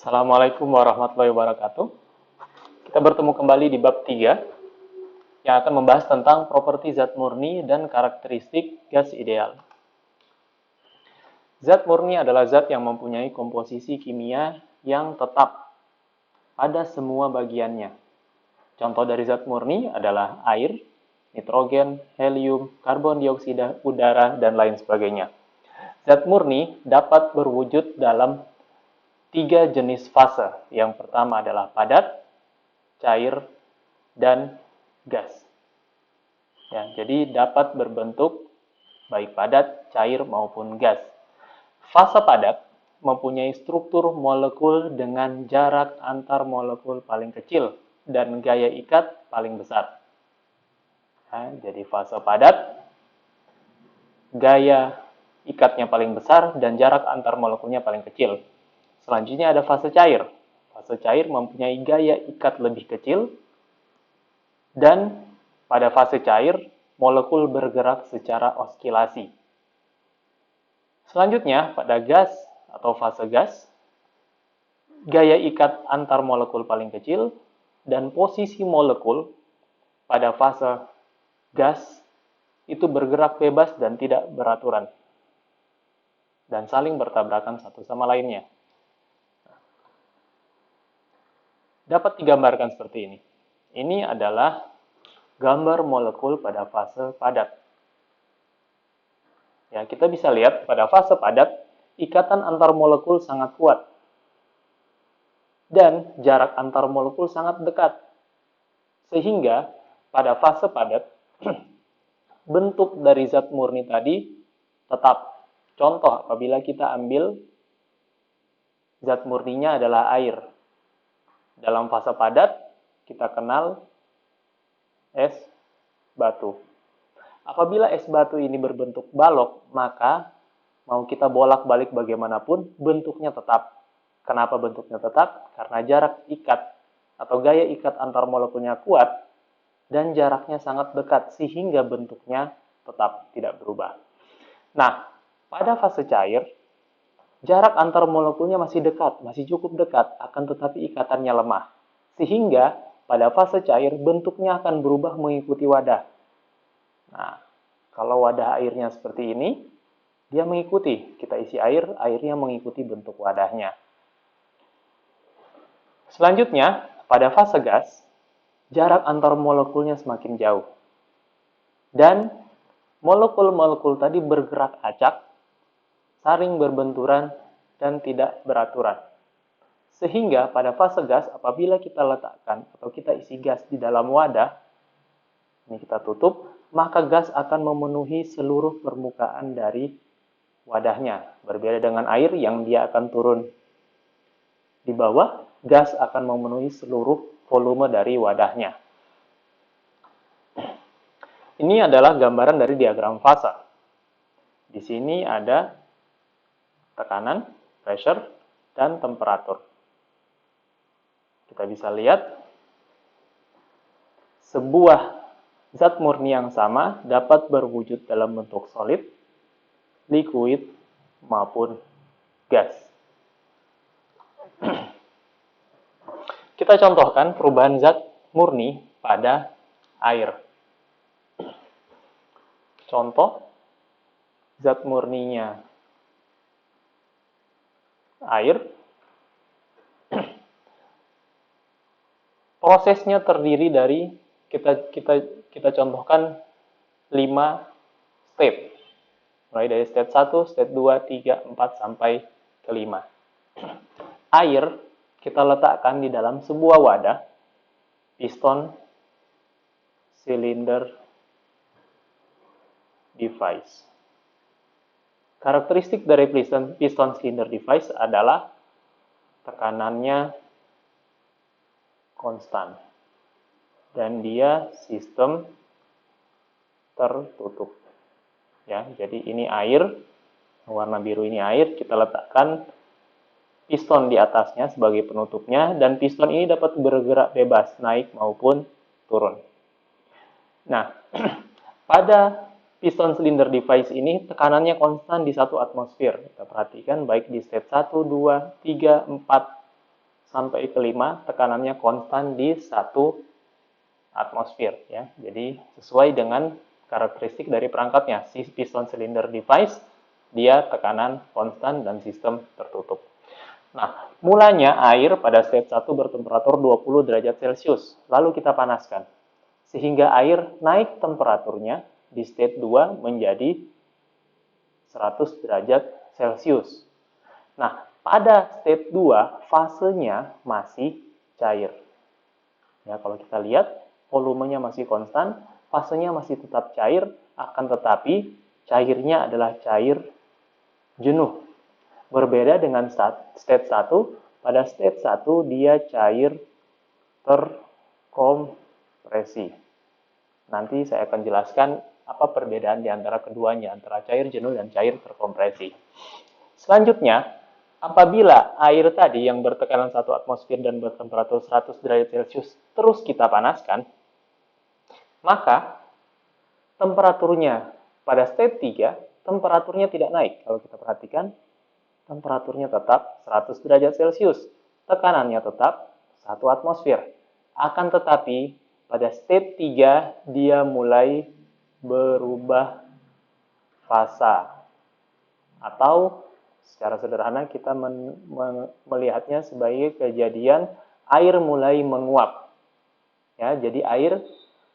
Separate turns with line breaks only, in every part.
Assalamualaikum warahmatullahi wabarakatuh. Kita bertemu kembali di bab 3 yang akan membahas tentang properti zat murni dan karakteristik gas ideal. Zat murni adalah zat yang mempunyai komposisi kimia yang tetap pada semua bagiannya. Contoh dari zat murni adalah air, nitrogen, helium, karbon dioksida, udara, dan lain sebagainya. Zat murni dapat berwujud dalam 3 jenis fase. Yang pertama adalah padat, cair, dan gas. Ya, jadi dapat berbentuk baik padat, cair, maupun gas. Fase padat mempunyai struktur molekul dengan jarak antar molekul paling kecil dan gaya ikat paling besar. Ya, jadi fase padat, gaya ikatnya paling besar, dan jarak antar molekulnya paling kecil. Selanjutnya ada fase cair. Fase cair mempunyai gaya ikat lebih kecil, dan pada fase cair, molekul bergerak secara oskilasi. Selanjutnya, pada gas atau fase gas, gaya ikat antar molekul paling kecil, dan posisi molekul pada fase gas itu bergerak bebas dan tidak beraturan, dan saling bertabrakan satu sama lainnya. Dapat digambarkan seperti ini. Ini adalah gambar molekul pada fase padat. Ya, kita bisa lihat pada fase padat, ikatan antar molekul sangat kuat. Dan jarak antar molekul sangat dekat. Sehingga pada fase padat, bentuk dari zat murni tadi tetap. Contoh, apabila kita ambil zat murninya adalah air. Dalam fase padat, kita kenal es batu. Apabila es batu ini berbentuk balok, maka mau kita bolak-balik bagaimanapun, bentuknya tetap. Kenapa bentuknya tetap? Karena jarak ikat atau gaya ikat antar molekulnya kuat dan jaraknya sangat dekat, sehingga bentuknya tetap tidak berubah. Nah, pada fase cair, jarak antar molekulnya masih dekat, masih cukup dekat, akan tetapi ikatannya lemah. Sehingga pada fase cair bentuknya akan berubah mengikuti wadah. Nah, kalau wadah airnya seperti ini, dia mengikuti. Kita isi air, airnya mengikuti bentuk wadahnya. Selanjutnya, pada fase gas, jarak antar molekulnya semakin jauh. Dan molekul-molekul tadi bergerak acak, saling berbenturan, dan tidak beraturan. Sehingga pada fase gas, apabila kita letakkan atau kita isi gas di dalam wadah, ini kita tutup, maka gas akan memenuhi seluruh permukaan dari wadahnya. Berbeda dengan air yang dia akan turun di bawah, gas akan memenuhi seluruh volume dari wadahnya. Ini adalah gambaran dari diagram fase. Di sini ada tekanan, pressure, dan temperatur. Kita bisa lihat sebuah zat murni yang sama dapat berwujud dalam bentuk solid, liquid, maupun gas. Kita contohkan perubahan zat murni pada air. Contoh, zat murninya air. Prosesnya terdiri dari kita contohkan 5 step. Mulai dari step 1, step 2, 3, 4 sampai ke 5. Air kita letakkan di dalam sebuah wadah, piston, silinder, device. Karakteristik dari piston silinder device adalah tekanannya konstan dan dia sistem tertutup. Ya, jadi ini air, warna biru ini air, kita letakkan piston di atasnya sebagai penutupnya, dan piston ini dapat bergerak bebas, naik maupun turun. Nah, pada piston silinder device ini tekanannya konstan di 1 atmosfer. Kita perhatikan baik di step 1, 2, 3, 4, sampai ke 5 tekanannya konstan di 1 atmosfer ya. Jadi sesuai dengan karakteristik dari perangkatnya. Si piston cylinder device dia tekanan konstan dan sistem tertutup. Nah, mulanya air pada state 1 bertemperatur 20 derajat Celcius. Lalu kita panaskan. Sehingga air naik temperaturnya di state 2 menjadi 100 derajat Celcius. Nah, pada state 2 fasenya masih cair. Ya, kalau kita lihat volumenya masih konstan, fasenya masih tetap cair, akan tetapi cairnya adalah cair jenuh. Berbeda dengan state 1, pada state 1 dia cair terkompresi. Nanti saya akan jelaskan apa perbedaan di antara keduanya, antara cair jenuh dan cair terkompresi. Selanjutnya, apabila air tadi yang bertekanan 1 atmosfer dan bertemperatur 100 derajat Celcius terus kita panaskan, maka temperaturnya pada state 3, temperaturnya tidak naik. Kalau kita perhatikan, temperaturnya tetap 100 derajat Celcius. Tekanannya tetap 1 atmosfer. Akan tetapi, pada state 3, dia mulai berubah fasa. Atau, secara sederhana kita melihatnya sebagai kejadian air mulai menguap. Ya, jadi air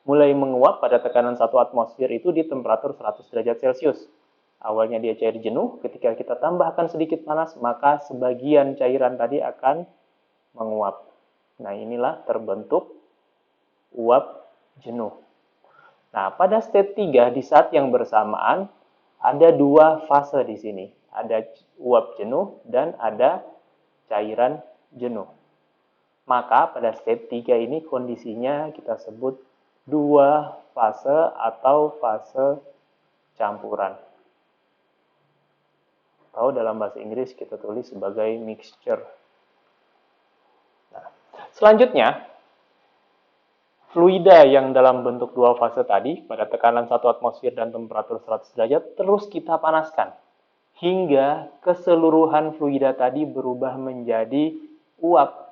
mulai menguap pada tekanan 1 atmosfer itu di temperatur 100 derajat Celcius. Awalnya dia cair jenuh, ketika kita tambahkan sedikit panas, maka sebagian cairan tadi akan menguap. Nah, inilah terbentuk uap jenuh. Nah, pada state 3, di saat yang bersamaan, ada 2 fase di sini. Ada uap jenuh dan ada cairan jenuh. Maka pada state 3 ini kondisinya kita sebut 2 fase atau fase campuran. Atau dalam bahasa Inggris kita tulis sebagai mixture. Nah, selanjutnya, fluida yang dalam bentuk 2 fase tadi, pada tekanan 1 atmosfer dan temperatur 100 derajat, terus kita panaskan. Hingga keseluruhan fluida tadi berubah menjadi uap.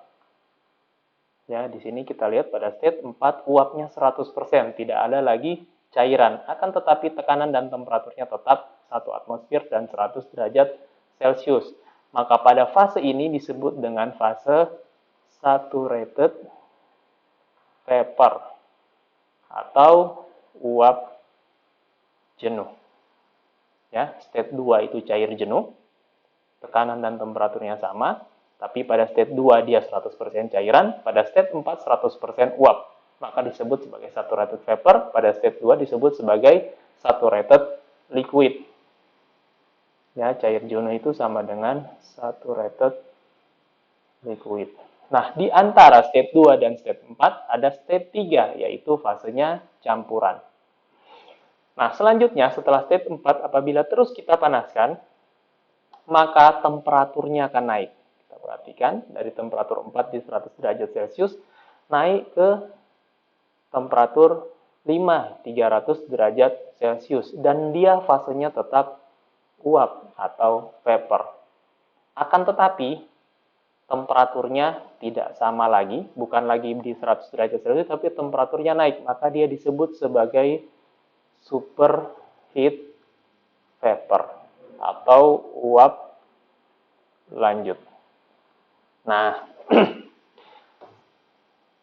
Ya, di sini kita lihat pada state 4, uapnya 100%, tidak ada lagi cairan. Akan tetapi tekanan dan temperaturnya tetap 1 atmosfer dan 100 derajat Celcius. Maka pada fase ini disebut dengan fase saturated vapor atau uap jenuh. Ya, state 2 itu cair jenuh, tekanan dan temperaturnya sama, tapi pada state 2 dia 100% cairan, pada state 4 100% uap. Maka disebut sebagai saturated vapor, pada state 2 disebut sebagai saturated liquid. Ya, cair jenuh itu sama dengan saturated liquid. Nah, di antara state 2 dan state 4 ada state 3, yaitu fasenya campuran. Nah, selanjutnya setelah state 4, apabila terus kita panaskan, maka temperaturnya akan naik. Kita perhatikan, dari temperatur 4 di 100 derajat Celcius, naik ke temperatur 5, 300 derajat Celcius. Dan dia fasenya tetap uap atau vapor. Akan tetapi, temperaturnya tidak sama lagi, bukan lagi di 100 derajat Celcius, tapi temperaturnya naik. Maka dia disebut sebagai superheat vapor atau uap lanjut. Nah,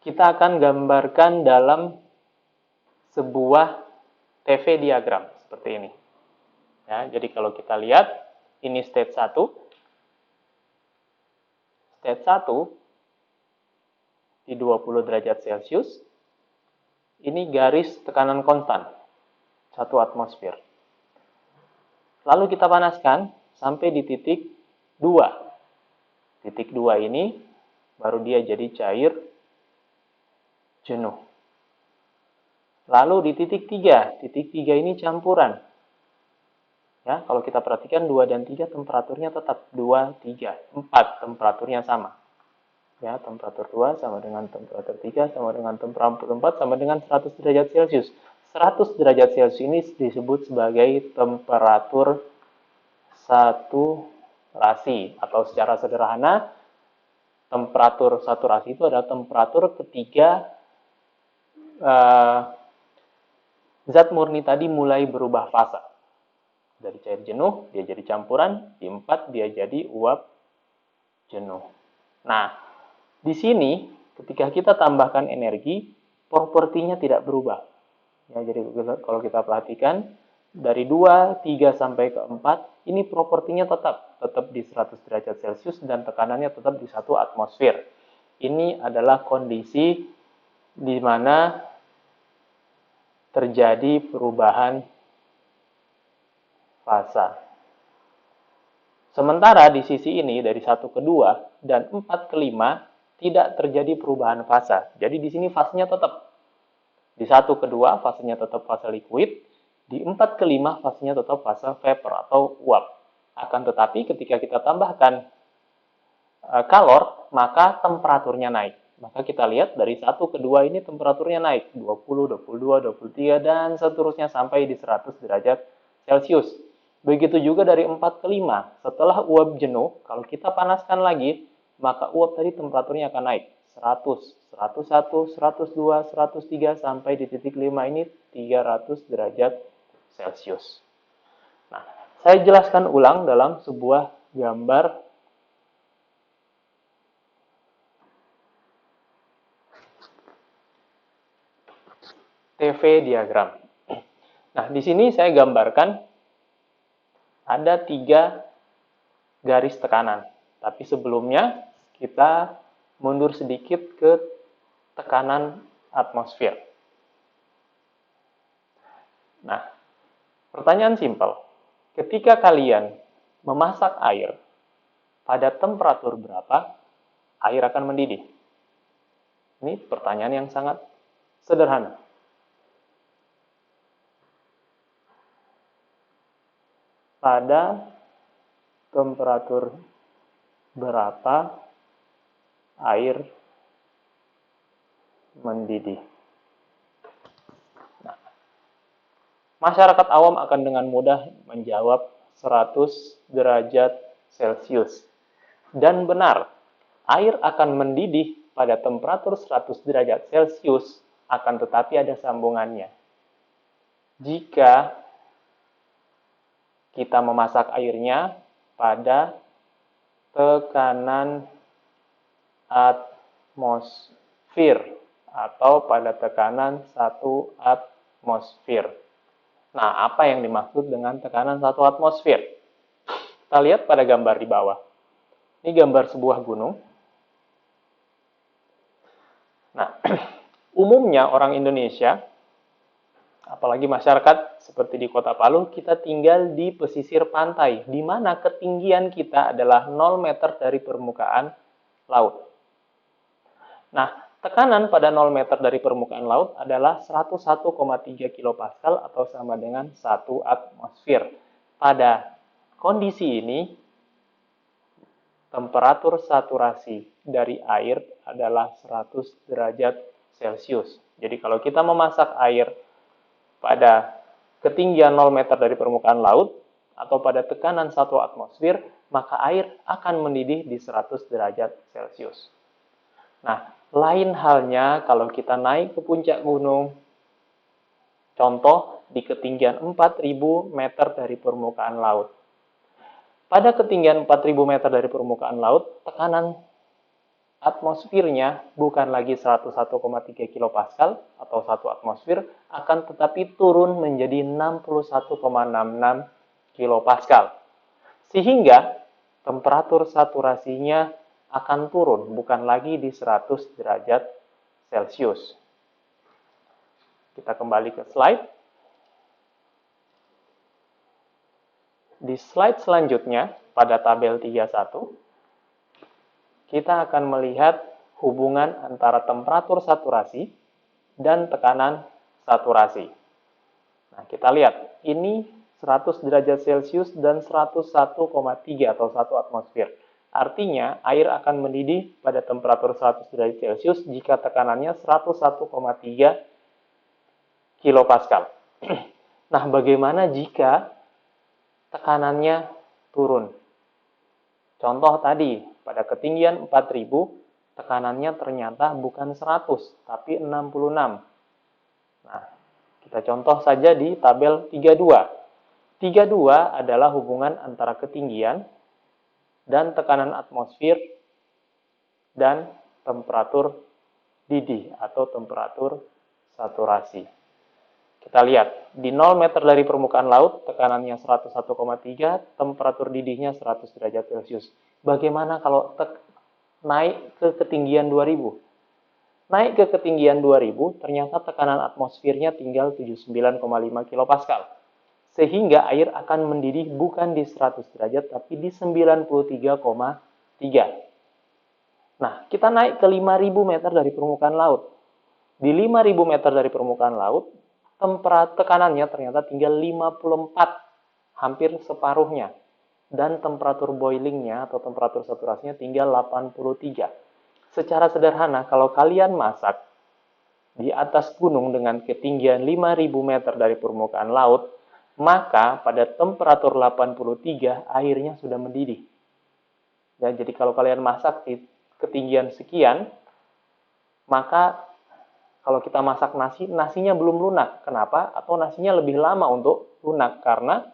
kita akan gambarkan dalam sebuah TV diagram seperti ini. Ya, jadi kalau kita lihat, ini state 1. State 1 di 20 derajat Celcius. Ini garis tekanan konstan, 1 atmosfer. Lalu kita panaskan sampai di titik 2. Titik 2 ini baru dia jadi cair jenuh. Lalu di titik 3 ini campuran. Ya, kalau kita perhatikan 2 dan 3 temperaturnya tetap 2, 3, 4 temperaturnya sama. Ya, temperatur 2 sama dengan temperatur 3 sama dengan temperatur 4 sama dengan 100 derajat Celcius. 100 derajat Celcius ini disebut sebagai temperatur saturasi atau secara sederhana Temperatur saturasi itu adalah temperatur ketika zat murni tadi mulai berubah fase. Dari cair jenuh, dia jadi campuran, di 4 dia jadi uap jenuh. Nah, di sini ketika kita tambahkan energi, propertinya tidak berubah. Ya, jadi kalau kita perhatikan, dari 2, 3, sampai ke 4, ini propertinya tetap di 100 derajat Celcius dan tekanannya tetap di 1 atmosfer. Ini adalah kondisi di mana terjadi perubahan fasa. Sementara di sisi ini dari 1 ke 2 dan 4 ke 5 tidak terjadi perubahan fasa. Jadi di sini fasenya tetap. Di 1 ke 2 fasenya tetap fase liquid, di 4 ke 5 fasenya tetap fase vapor atau uap. Akan tetapi ketika kita tambahkan kalor, maka temperaturnya naik. Maka kita lihat dari 1 ke 2 ini temperaturnya naik 20, 22, 23 dan seterusnya sampai di 100 derajat Celcius. Begitu juga dari 4 ke 5. Setelah uap jenuh, kalau kita panaskan lagi, maka uap tadi temperaturnya akan naik. 100, 101, 102, 103, sampai di titik 5 ini 300 derajat Celcius. Nah, saya jelaskan ulang dalam sebuah gambar TV diagram. Nah, di sini saya gambarkan ada 3 garis tekanan. Tapi sebelumnya kita mundur sedikit ke tekanan atmosfer. Nah, pertanyaan simpel. Ketika kalian memasak air, pada temperatur berapa air akan mendidih? Ini pertanyaan yang sangat sederhana. Pada temperatur berapa air mendidih? Nah, masyarakat awam akan dengan mudah menjawab 100 derajat Celcius. Dan benar, air akan mendidih pada temperatur 100 derajat Celcius, akan tetapi ada sambungannya. Jika kita memasak airnya pada tekanan atmosfer atau pada tekanan 1 atmosfer. Nah, apa yang dimaksud dengan tekanan 1 atmosfer? Kita lihat pada gambar di bawah. Ini gambar sebuah gunung. Nah, umumnya orang Indonesia, apalagi masyarakat seperti di Kota Palu, kita tinggal di pesisir pantai, di mana ketinggian kita adalah 0 meter dari permukaan laut. Nah, tekanan pada 0 meter dari permukaan laut adalah 101,3 kilopascal atau sama dengan 1 atmosfer. Pada kondisi ini, temperatur saturasi dari air adalah 100 derajat Celcius. Jadi kalau kita memasak air pada ketinggian 0 meter dari permukaan laut atau pada tekanan 1 atmosfer, maka air akan mendidih di 100 derajat Celcius. Nah, lain halnya kalau kita naik ke puncak gunung, contoh di ketinggian 4000 meter dari permukaan laut. Pada ketinggian 4000 meter dari permukaan laut, tekanan atmosfernya bukan lagi 101,3 kilopascal atau 1 atmosfer, akan tetapi turun menjadi 61,66 kilopascal. Sehingga temperatur saturasinya akan turun, bukan lagi di 100 derajat Celcius. Kita kembali ke slide. Di slide selanjutnya, pada tabel 31, kita akan melihat hubungan antara temperatur saturasi dan tekanan saturasi. Nah, kita lihat, ini 100 derajat Celcius dan 101,3 atau 1 atmosfer. Artinya, air akan mendidih pada temperatur 100 derajat Celcius jika tekanannya 101,3 kilopascal. Nah, bagaimana jika tekanannya turun? Contoh tadi, pada ketinggian 4000, tekanannya ternyata bukan 100, tapi 66. Nah, kita contoh saja di tabel 32. 32 adalah hubungan antara ketinggian dan tekanan atmosfer dan temperatur didih atau temperatur saturasi. Kita lihat, di 0 meter dari permukaan laut, tekanannya 101,3, temperatur didihnya 100 derajat Celcius. Bagaimana kalau naik ke ketinggian 2000? Naik ke ketinggian 2000, ternyata tekanan atmosfernya tinggal 79,5 kilopascal. Sehingga air akan mendidih bukan di 100 derajat, tapi di 93,3. Nah, kita naik ke 5000 meter dari permukaan laut. Di 5000 meter dari permukaan laut, tekanannya ternyata tinggal 54, hampir separuhnya. Dan temperatur boilingnya atau temperatur saturasinya tinggal 83. Secara sederhana, kalau kalian masak di atas gunung dengan ketinggian 5000 meter dari permukaan laut, maka pada temperatur 83 airnya sudah mendidih. Ya, jadi kalau kalian masak di ketinggian sekian, maka kalau kita masak nasinya belum lunak. Kenapa? Atau nasinya lebih lama untuk lunak, karena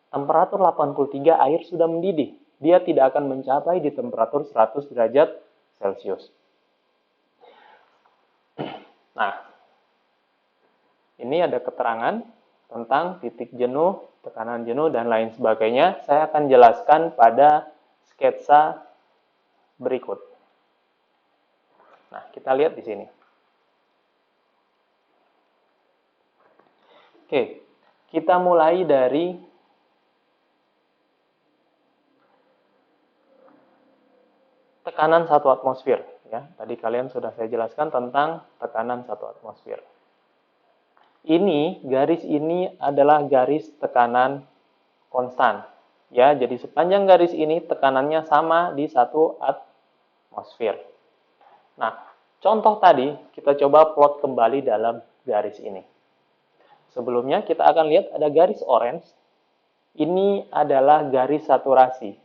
temperatur 83 air sudah mendidih. Dia tidak akan mencapai di temperatur 100 derajat Celcius. Nah, ini ada keterangan tentang titik jenuh, tekanan jenuh, dan lain sebagainya. Saya akan jelaskan pada sketsa berikut. Nah, kita lihat di sini. Oke, kita mulai dari tekanan 1 atmosfer. Ya, tadi kalian sudah saya jelaskan tentang tekanan 1 atmosfer. Ini, garis ini adalah garis tekanan konstan. Ya, jadi sepanjang garis ini tekanannya sama di 1 atmosfer. Nah, contoh tadi kita coba plot kembali dalam garis ini. Sebelumnya kita akan lihat ada garis orange. Ini adalah garis saturasi.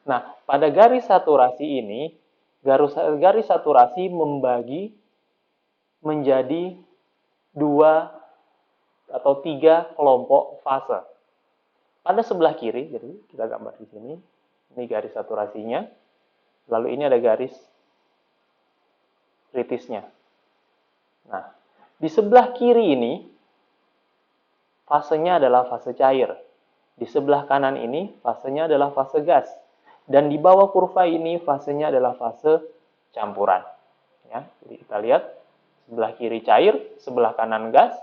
Nah, pada garis saturasi ini, garis saturasi membagi menjadi 2 atau 3 kelompok fase. Pada sebelah kiri, jadi kita gambar di sini, ini garis saturasinya, lalu ini ada garis kritisnya. Nah, di sebelah kiri ini, fasenya adalah fase cair. Di sebelah kanan ini, fasenya adalah fase gas. Dan di bawah kurva ini, fasenya adalah fase campuran. Ya, jadi kita lihat, sebelah kiri cair, sebelah kanan gas,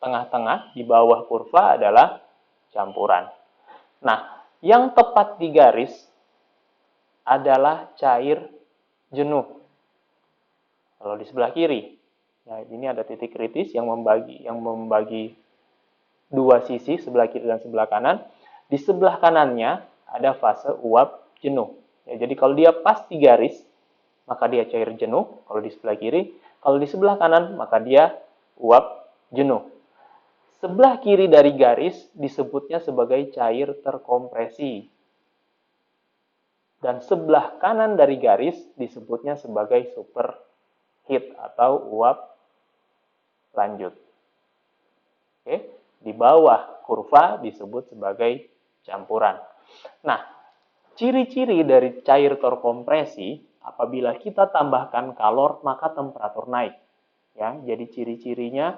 tengah-tengah di bawah kurva adalah campuran. Nah, yang tepat di garis adalah cair jenuh. Kalau di sebelah kiri, ya ini ada titik kritis yang membagi dua sisi, sebelah kiri dan sebelah kanan. Di sebelah kanannya ada fase uap jenuh. Ya, jadi kalau dia pas di garis, maka dia cair jenuh. Kalau di sebelah kiri, kalau di sebelah kanan, maka dia uap jenuh. Sebelah kiri dari garis disebutnya sebagai cair terkompresi. Dan sebelah kanan dari garis disebutnya sebagai superheat atau uap lanjut. Oke, di bawah kurva disebut sebagai campuran. Nah, ciri-ciri dari cair terkompresi, apabila kita tambahkan kalor, maka temperatur naik. Ya, jadi ciri-cirinya,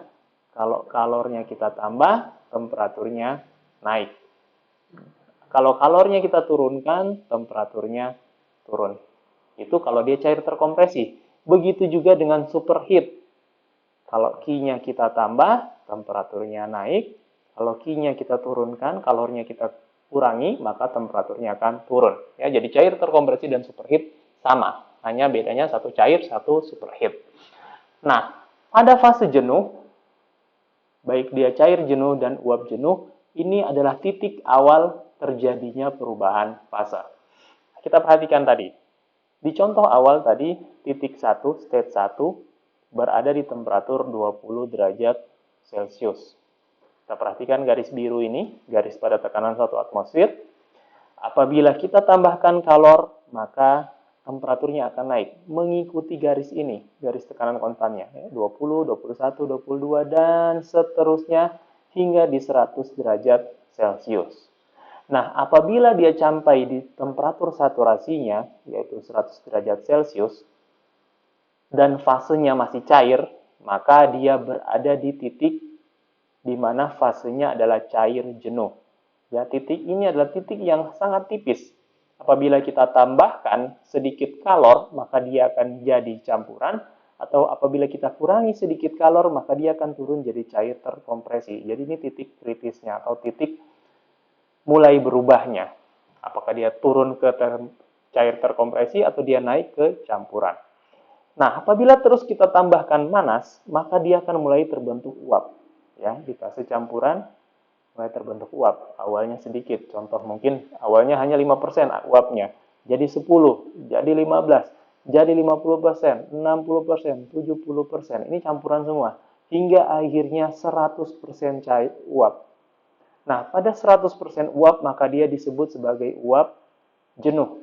kalau kalornya kita tambah, temperaturnya naik. Kalau kalornya kita turunkan, temperaturnya turun. Itu kalau dia cair terkompresi. Begitu juga dengan superheat. Kalau Q-nya kita tambah, temperaturnya naik. Kalau Q-nya kita turunkan, kalornya kita kurangi, maka temperaturnya akan turun. Ya, jadi cair terkompresi dan superheat sama. Hanya bedanya satu cair, satu superheat. Nah, pada fase jenuh, baik dia cair jenuh dan uap jenuh, ini adalah titik awal terjadinya perubahan fase. Kita perhatikan tadi. Di contoh awal tadi, titik 1, state 1, berada di temperatur 20 derajat Celcius. Kita perhatikan garis biru ini, garis pada tekanan 1 atmosfer. Apabila kita tambahkan kalor, maka temperaturnya akan naik mengikuti garis ini, garis tekanan konstannya, 20, 21, 22, dan seterusnya hingga di 100 derajat Celcius. Nah, apabila dia sampai di temperatur saturasinya, yaitu 100 derajat Celcius, dan fasenya masih cair, maka dia berada di titik di mana fasenya adalah cair jenuh. Ya, titik ini adalah titik yang sangat tipis. Apabila kita tambahkan sedikit kalor, maka dia akan jadi campuran, atau apabila kita kurangi sedikit kalor, maka dia akan turun jadi cair terkompresi. Jadi ini titik kritisnya, atau titik mulai berubahnya. Apakah dia turun ke cair terkompresi, atau dia naik ke campuran. Nah, apabila terus kita tambahkan panas, maka dia akan mulai terbentuk uap. Ya, di fase campuran mulai terbentuk uap. Awalnya sedikit, contoh mungkin awalnya hanya 5% uapnya, jadi 10, jadi 15, jadi 50%, 60%, 70%. Ini campuran semua hingga akhirnya 100% cair uap. Nah, pada 100% uap maka dia disebut sebagai uap jenuh.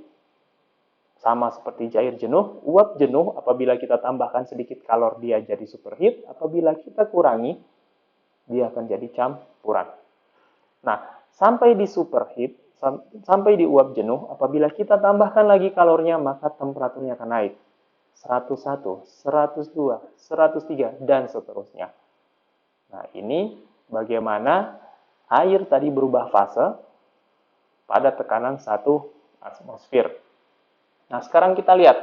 Sama seperti cair jenuh, uap jenuh apabila kita tambahkan sedikit kalor dia jadi superheat, apabila kita kurangi dia akan jadi campuran. Nah, sampai di superheat, sampai di uap jenuh, apabila kita tambahkan lagi kalornya, maka temperaturnya akan naik. 101, 102, 103, dan seterusnya. Nah, ini bagaimana air tadi berubah fase pada tekanan 1 atmosfer. Nah, sekarang kita lihat.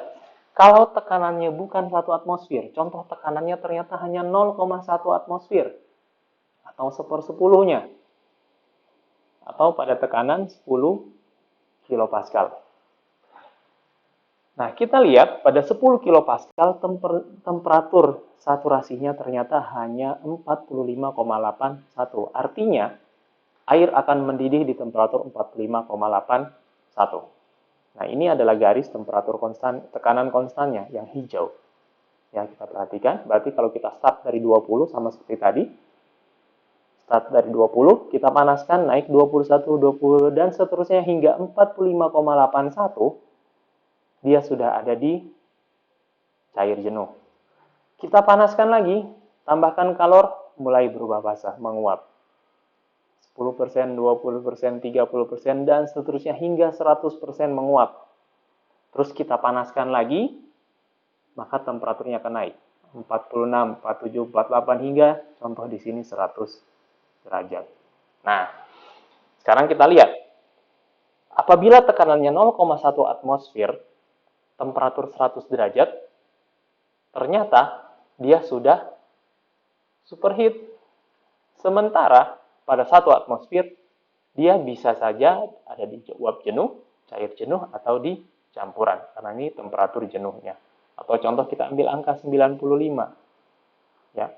Kalau tekanannya bukan 1 atmosfer, contoh tekanannya ternyata hanya 0,1 atmosfer, atau 1/10-nya, atau pada tekanan 10 kilopascal. Nah, kita lihat pada 10 kilopascal temperatur saturasinya ternyata hanya 45,81. Artinya, air akan mendidih di temperatur 45,81. Nah, ini adalah garis temperatur konstan, tekanan konstannya yang hijau. Ya, kita perhatikan, berarti kalau kita start dari 20 sama seperti tadi, start dari 20, kita panaskan, naik 21, 20, dan seterusnya hingga 45,81, dia sudah ada di cair jenuh. Kita panaskan lagi, tambahkan kalor, mulai berubah fase, menguap. 10%, 20%, 30%, dan seterusnya hingga 100% menguap. Terus kita panaskan lagi, maka temperaturnya akan naik. 46, 47, 48, hingga contoh di sini 100 derajat. Nah, sekarang kita lihat. Apabila tekanannya 0,1 atmosfer, temperatur 100 derajat, ternyata dia sudah superheat. Sementara pada 1 atmosfer, dia bisa saja ada di uap jenuh, cair jenuh, atau di campuran. Karena ini temperatur jenuhnya. Atau contoh kita ambil angka 95. Ya,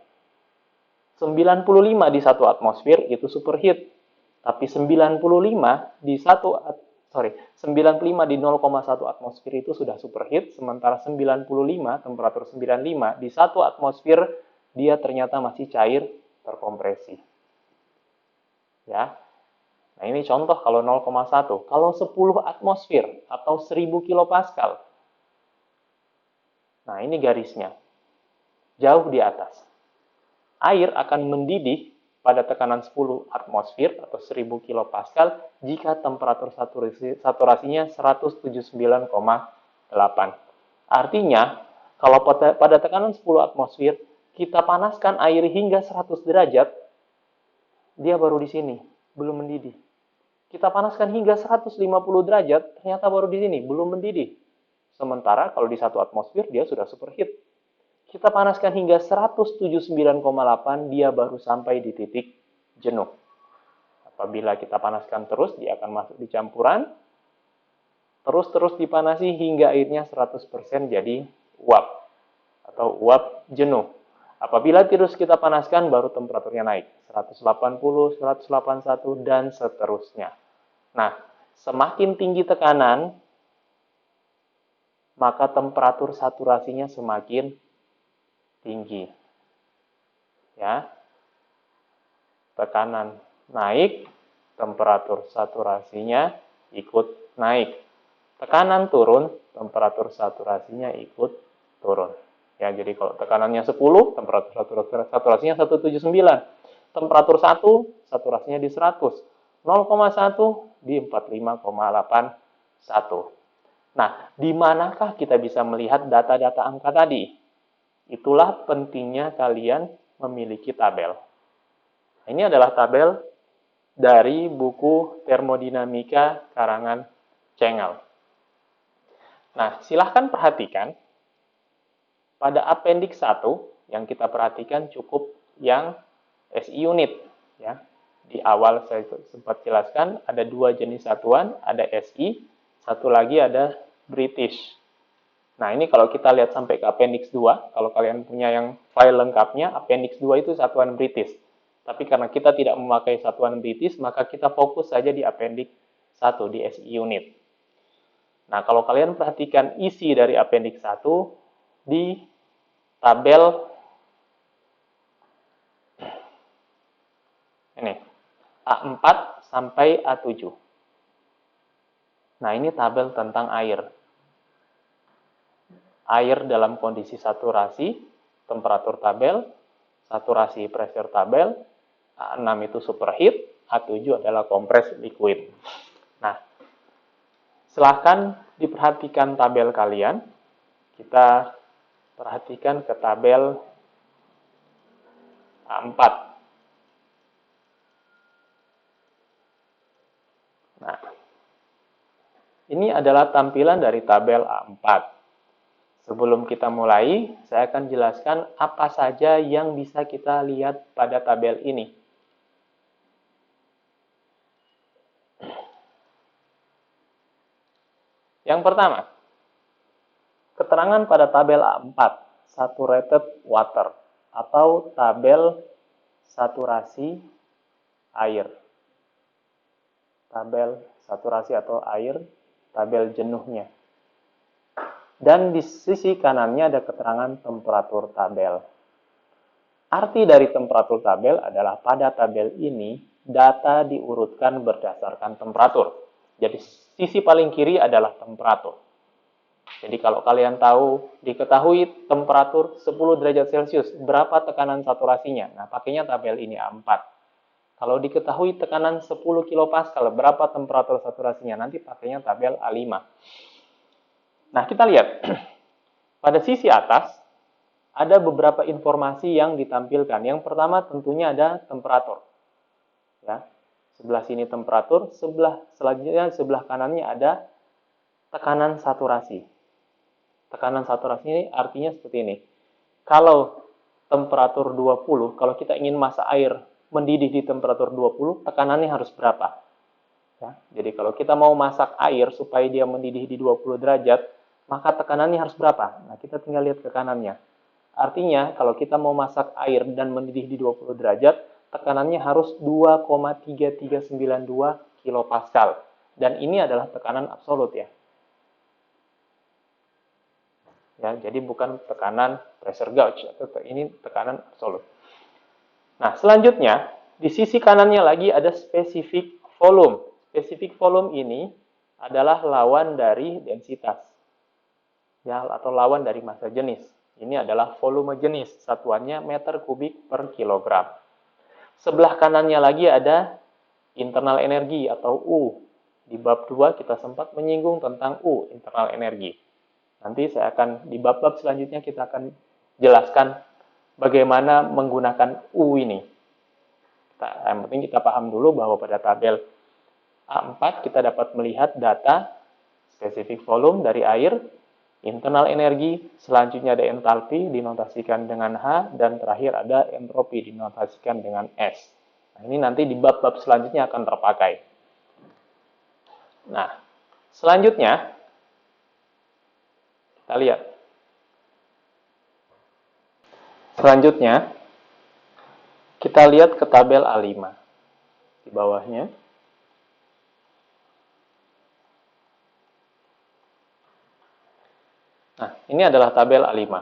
95 di 1 atmosfer itu superheat. Tapi 95 di 0,1 atmosfer itu sudah superheat, sementara 95, temperatur 95 di 1 atmosfer dia ternyata masih cair terkompresi. Ya. Nah, ini contoh kalau 0,1. Kalau 10 atmosfer atau 1000 kilopascal. Nah, ini garisnya. Jauh di atas. Air akan mendidih pada tekanan 10 atmosfer atau 1000 kilopascal jika temperatur saturasinya 179,8. Artinya, kalau pada tekanan 10 atmosfer, kita panaskan air hingga 100 derajat, dia baru di sini, belum mendidih. Kita panaskan hingga 150 derajat, ternyata baru di sini, belum mendidih. Sementara kalau di 1 atmosfer, dia sudah superheat. Kita panaskan hingga 179,8, dia baru sampai di titik jenuh. Apabila kita panaskan terus, dia akan masuk di campuran. Terus dipanasi hingga airnya 100% jadi uap. Atau uap jenuh. Apabila terus kita panaskan, baru temperaturnya naik. 180, 181, dan seterusnya. Nah, semakin tinggi tekanan, maka temperatur saturasinya semakin tinggi. Ya. tekanan naik, temperatur saturasinya ikut naik. Tekanan turun, temperatur saturasinya ikut turun. Ya, jadi kalau tekanannya 10, temperatur saturasinya 179. Temperatur 1, saturasinya di 100. 0,1 di 45,81. Nah, di manakah kita bisa melihat data-data angka tadi? Itulah pentingnya kalian memiliki tabel. Ini adalah tabel dari buku Termodinamika karangan Cengel. Nah, silahkan perhatikan pada appendix 1 yang kita perhatikan cukup yang SI unit. Ya. Di awal saya sempat jelaskan ada dua jenis satuan, ada SI, satu lagi ada British. Nah, ini kalau kita lihat sampai ke appendix 2, kalau kalian punya yang file lengkapnya, appendix 2 itu satuan British. Tapi karena kita tidak memakai satuan British, maka kita fokus saja di appendix 1, di SI unit. Nah, kalau kalian perhatikan isi dari appendix 1 di tabel ini, A4 sampai A7. Nah, ini tabel tentang air. Air dalam kondisi saturasi, temperatur tabel, saturasi pressure tabel, A6 itu superheat, A7 adalah compressed liquid. Nah, silahkan diperhatikan tabel kalian. Kita perhatikan ke tabel A4. Nah, ini adalah tampilan dari tabel A4. Sebelum kita mulai, saya akan jelaskan apa saja yang bisa kita lihat pada tabel ini. Yang pertama, keterangan pada tabel A4, saturated water, atau tabel saturasi air. Tabel saturasi atau air, tabel jenuhnya. Dan di sisi kanannya ada keterangan temperatur tabel. Arti dari temperatur tabel adalah pada tabel ini, data diurutkan berdasarkan temperatur. Jadi sisi paling kiri adalah temperatur. Jadi kalau kalian diketahui temperatur 10 derajat Celcius, berapa tekanan saturasinya? Nah, pakainya tabel ini A4. Kalau diketahui tekanan 10 kilopascal, berapa temperatur saturasinya? Nanti pakainya tabel A5. Nah, kita lihat. Pada sisi atas, ada beberapa informasi yang ditampilkan. Yang pertama tentunya ada temperatur. Ya. Sebelah sini temperatur, selanjutnya sebelah kanannya ada tekanan saturasi. Tekanan saturasi ini artinya seperti ini. Kalau temperatur 20, kalau kita ingin masak air mendidih di temperatur 20, tekanannya harus berapa? Ya, jadi kalau kita mau masak air supaya dia mendidih di 20 derajat, maka tekanannya harus berapa? Nah, kita tinggal lihat ke kanannya. Artinya, kalau kita mau masak air dan mendidih di 20 derajat, tekanannya harus 2,3392 kilopascal. Dan ini adalah tekanan absolut ya. Ya, jadi bukan tekanan pressure gauge, ini tekanan absolut. Nah, selanjutnya, di sisi kanannya lagi ada specific volume. Specific volume ini adalah lawan dari densitas. Ya, atau lawan dari massa jenis. Ini adalah volume jenis, satuannya meter kubik per kilogram. Sebelah kanannya lagi ada internal energi atau U. Di bab 2 kita sempat menyinggung tentang U, internal energi. Nanti saya akan, di bab-bab selanjutnya kita akan jelaskan bagaimana menggunakan U ini. Yang penting kita paham dulu bahwa pada tabel A4 kita dapat melihat data spesifik volume dari air, internal energi, selanjutnya ada entalpi dinotasikan dengan H, dan terakhir ada entropi dinotasikan dengan S. Nah, ini nanti di bab-bab selanjutnya akan terpakai. Nah, selanjutnya kita lihat. Selanjutnya, kita lihat ke tabel A5. Di bawahnya. Nah, ini adalah tabel A5.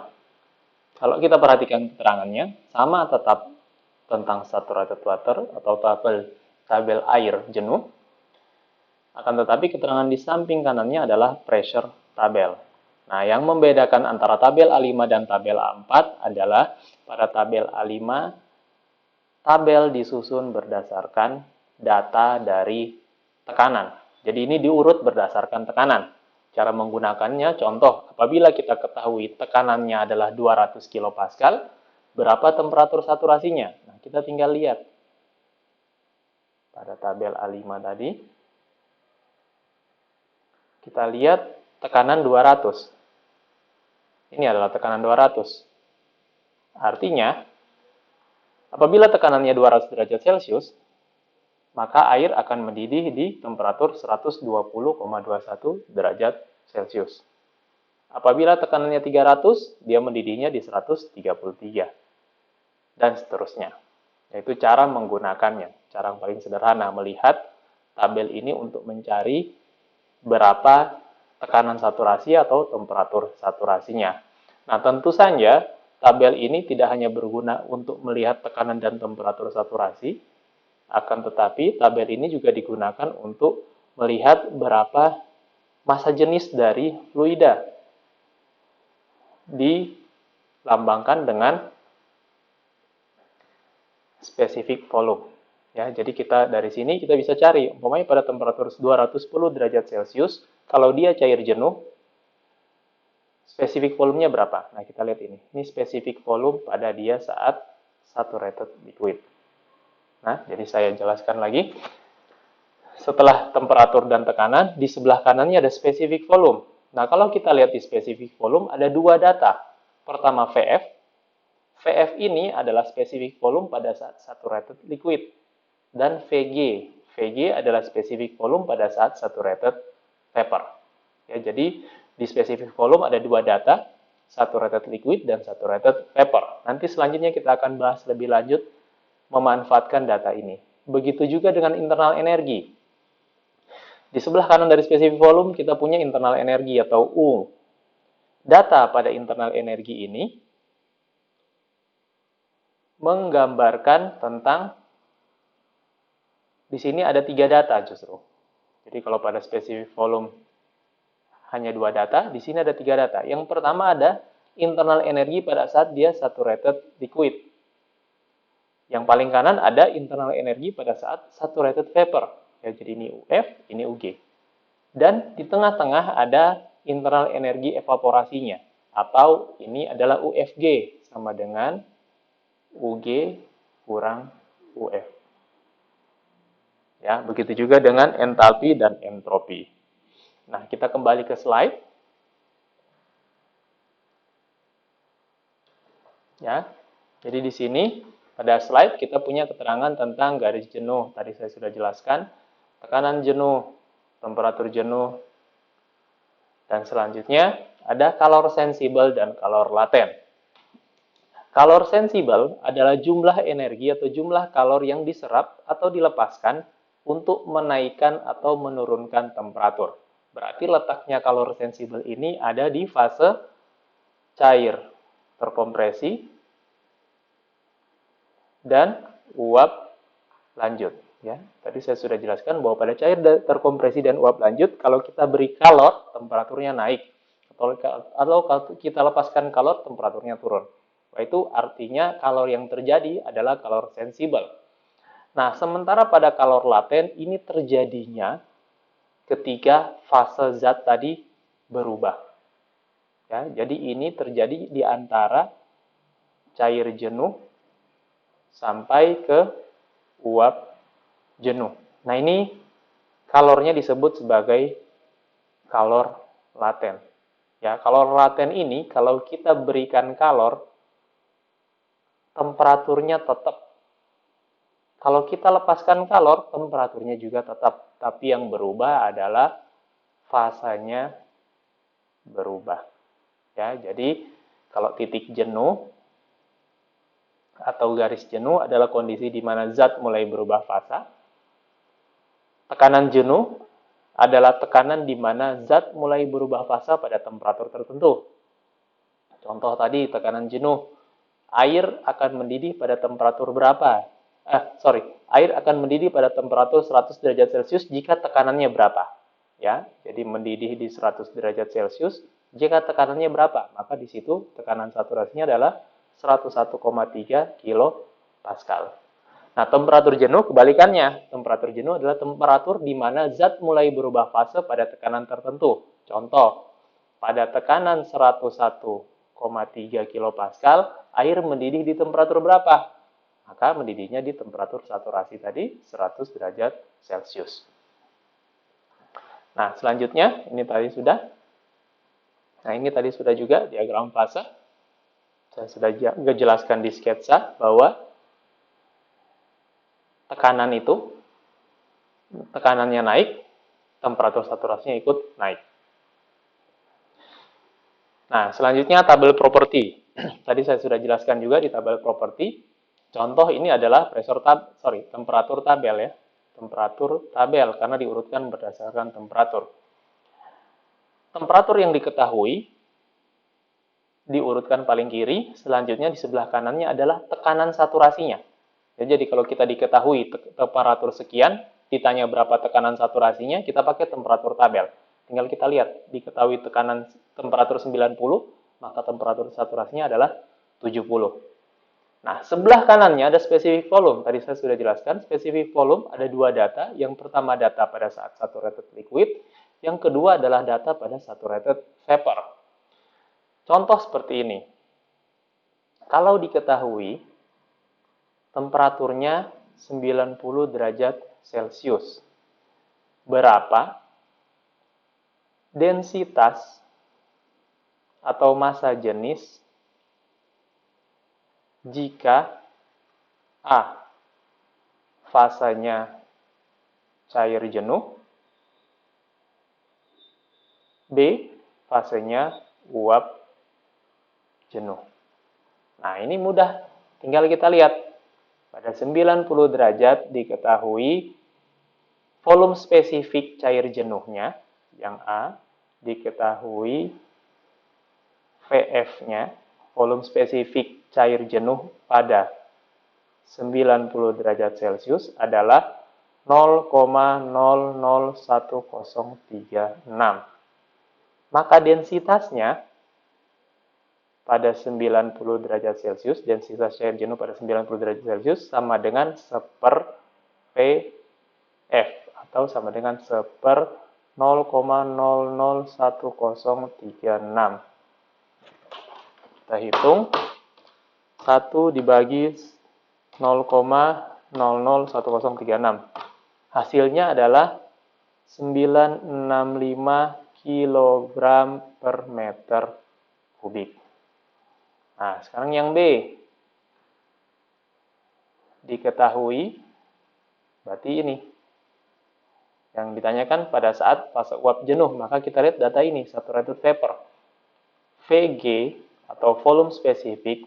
Kalau kita perhatikan keterangannya, sama tetap tentang saturated water atau tabel air jenuh. Akan tetapi keterangan di samping kanannya adalah pressure tabel. Nah, yang membedakan antara tabel A5 dan tabel A4 adalah pada tabel A5, tabel disusun berdasarkan data dari tekanan. Jadi ini diurut berdasarkan tekanan. Cara menggunakannya, contoh, apabila kita ketahui tekanannya adalah 200 kPa, berapa temperatur saturasinya? Nah, kita tinggal lihat pada tabel A5 tadi. Kita lihat tekanan 200. Ini adalah tekanan 200. Artinya, apabila tekanannya 200 derajat Celcius, maka air akan mendidih di temperatur 120,21 derajat Celcius. Apabila tekanannya 300, dia mendidihnya di 133. Dan seterusnya. Yaitu cara menggunakannya. Cara yang paling sederhana melihat tabel ini untuk mencari berapa tekanan saturasi atau temperatur saturasinya. Nah, tentu saja tabel ini tidak hanya berguna untuk melihat tekanan dan temperatur saturasi, akan tetapi tabel ini juga digunakan untuk melihat berapa massa jenis dari fluida. Dilambangkan dengan spesifik volume. Ya, jadi kita dari sini kita bisa cari, umpamanya pada temperatur 210 derajat Celcius, kalau dia cair jenuh, spesifik volumenya berapa? Nah, kita lihat ini. Ini spesifik volume pada dia saat saturated liquid. Nah, jadi saya jelaskan lagi. Setelah temperatur dan tekanan, di sebelah kanannya ada spesifik volume. Nah, kalau kita lihat di spesifik volume, ada dua data. Pertama, VF. VF ini adalah spesifik volume pada saat saturated liquid. Dan VG. VG adalah spesifik volume pada saat saturated vapor. Ya, jadi di spesifik volume ada dua data, saturated liquid dan saturated vapor. Nanti selanjutnya kita akan bahas lebih lanjut memanfaatkan data ini. Begitu juga dengan internal energi. Di sebelah kanan dari spesifik volume kita punya internal energi atau U. Data pada internal energi ini menggambarkan tentang, di sini ada 3 data justru. Jadi kalau pada spesifik volume hanya 2 data, di sini ada 3 data. Yang pertama ada internal energi pada saat dia saturated liquid. Yang paling kanan ada internal energi pada saat saturated vapor. Ya, jadi ini UF, ini UG. Dan di tengah-tengah ada internal energi evaporasinya. Atau ini adalah UFG, sama dengan UG kurang UF. Ya, begitu juga dengan entalpi dan entropi. Nah, kita kembali ke slide. Ya, jadi di sini pada slide kita punya keterangan tentang garis jenuh. Tadi saya sudah jelaskan tekanan jenuh, temperatur jenuh, dan selanjutnya ada calor sensible dan calor laten. Calor sensible adalah jumlah energi atau jumlah kalor yang diserap atau dilepaskan untuk menaikkan atau menurunkan temperatur. Berarti letaknya calor sensible ini ada di fase cair terkompresi dan uap lanjut. Ya, tadi saya sudah jelaskan bahwa pada cair terkompresi dan uap lanjut, kalau kita beri kalor, temperaturnya naik. Atau kalau kita lepaskan kalor, temperaturnya turun. Itu artinya kalor yang terjadi adalah calor sensible. Nah, sementara pada kalor laten ini terjadinya ketika fase zat tadi berubah. Ya, jadi ini terjadi di antara cair jenuh sampai ke uap jenuh. Nah, ini kalornya disebut sebagai kalor laten. Ya, kalor laten ini kalau kita berikan kalor, temperaturnya tetap. Kalau kita lepaskan kalor, temperaturnya juga tetap. Tapi yang berubah adalah fasanya berubah. Ya, jadi kalau titik jenuh atau garis jenuh adalah kondisi di mana zat mulai berubah fasa. Tekanan jenuh adalah tekanan di mana zat mulai berubah fasa pada temperatur tertentu. Contoh tadi tekanan jenuh air akan mendidih pada temperatur berapa? Air akan mendidih pada temperatur 100 derajat Celcius jika tekanannya berapa? Ya, jadi mendidih di 100 derajat Celcius jika tekanannya berapa? Maka di situ tekanan saturasinya adalah 101,3 kilo Pascal. Nah, temperatur jenuh kebalikannya. Temperatur jenuh adalah temperatur di mana zat mulai berubah fase pada tekanan tertentu. Contoh, pada tekanan 101,3 kilopascal, air mendidih di temperatur berapa? Maka mendidihnya di temperatur saturasi tadi 100 derajat Celcius. Nah, selanjutnya ini tadi sudah. Nah, ini tadi sudah juga diagram fase. Saya sudah jelaskan di sketsa bahwa tekanannya naik, temperatur saturasinya ikut naik. Nah, selanjutnya tabel properti. Tadi saya sudah jelaskan juga di tabel properti. Contoh ini adalah temperatur tabel ya. Temperatur tabel karena diurutkan berdasarkan temperatur. Temperatur yang diketahui diurutkan paling kiri, selanjutnya di sebelah kanannya adalah tekanan saturasinya. Jadi kalau kita diketahui temperatur sekian, ditanya berapa tekanan saturasinya, kita pakai temperatur tabel. Tinggal kita lihat, diketahui tekanan temperatur 90, maka temperatur saturasinya adalah 70. Nah, sebelah kanannya ada specific volume. Tadi saya sudah jelaskan, specific volume ada dua data. Yang pertama data pada saat saturated liquid, yang kedua adalah data pada saturated vapor. Contoh seperti ini. Kalau diketahui temperaturnya 90 derajat Celcius. Berapa densitas atau massa jenis jika A. Fasanya cair jenuh, B. Fasenya uap jenuh. Nah, ini mudah. Tinggal kita lihat. Pada 90 derajat diketahui volume spesifik cair jenuhnya, yang A, diketahui VF-nya, volume spesifik cair jenuh pada 90 derajat Celcius adalah 0,001036. Maka densitasnya pada 90 derajat Celcius, densitas cair jenuh pada 90 derajat Celcius sama dengan 1/PF atau sama dengan 1/0,001036. Kita hitung 1 dibagi 0,001036. Hasilnya adalah 965 kg per meter kubik. Nah, sekarang yang B. Diketahui, berarti ini. Yang ditanyakan pada saat fase uap jenuh, maka kita lihat data ini, saturated vapor. VG atau volume spesifik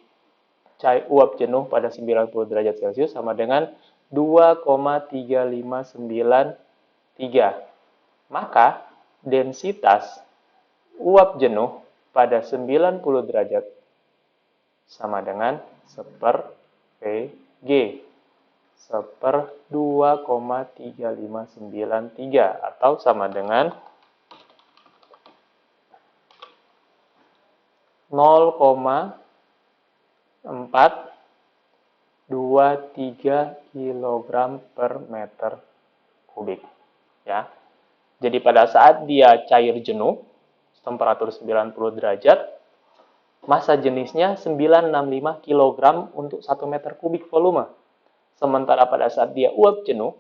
uap jenuh pada 90 derajat Celcius sama dengan 2,3593. Maka densitas uap jenuh pada 90 derajat sama dengan 1/VG. 1/2,3593 atau sama dengan 0,423 kg per meter kubik. Ya. Jadi pada saat dia cair jenuh, temperatur 90 derajat, massa jenisnya 965 kg untuk 1 meter kubik volume. Sementara pada saat dia uap jenuh,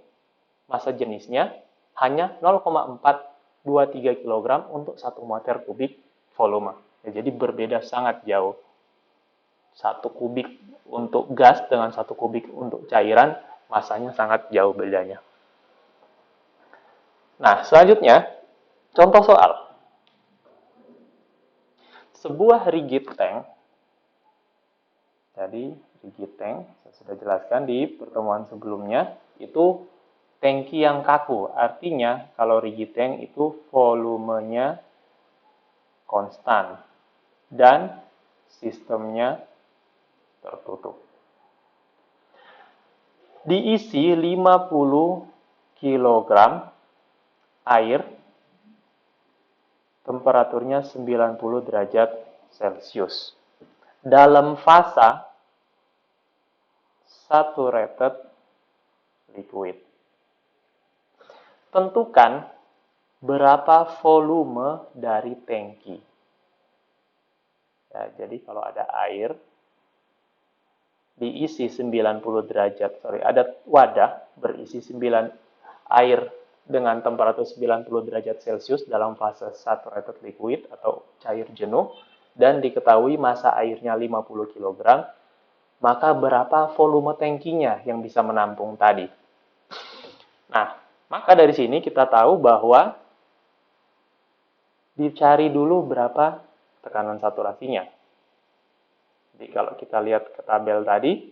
massa jenisnya hanya 0,423 kg untuk 1 meter kubik volume. Ya, jadi berbeda sangat jauh. 1 kubik untuk gas dengan 1 kubik untuk cairan, massanya sangat jauh bedanya. Nah, selanjutnya, contoh soal. Sebuah rigid tank, jadi rigid tank, saya sudah jelaskan di pertemuan sebelumnya, itu tangki yang kaku. Artinya, kalau rigid tank itu volumenya konstan dan sistemnya tertutup. Diisi 50 kg air, temperaturnya 90 derajat Celcius. Dalam fasa saturated liquid. Tentukan berapa volume dari tangki. Ya, jadi kalau ada air diisi 90 derajat, ada wadah berisi 9 air dengan temperatur 90 derajat Celcius dalam fase saturated liquid atau cair jenuh, dan diketahui massa airnya 50 kg, maka berapa volume tangkinya yang bisa menampung tadi. Nah, maka dari sini kita tahu bahwa dicari dulu berapa tekanan saturasinya. Jadi kalau kita lihat ke tabel tadi,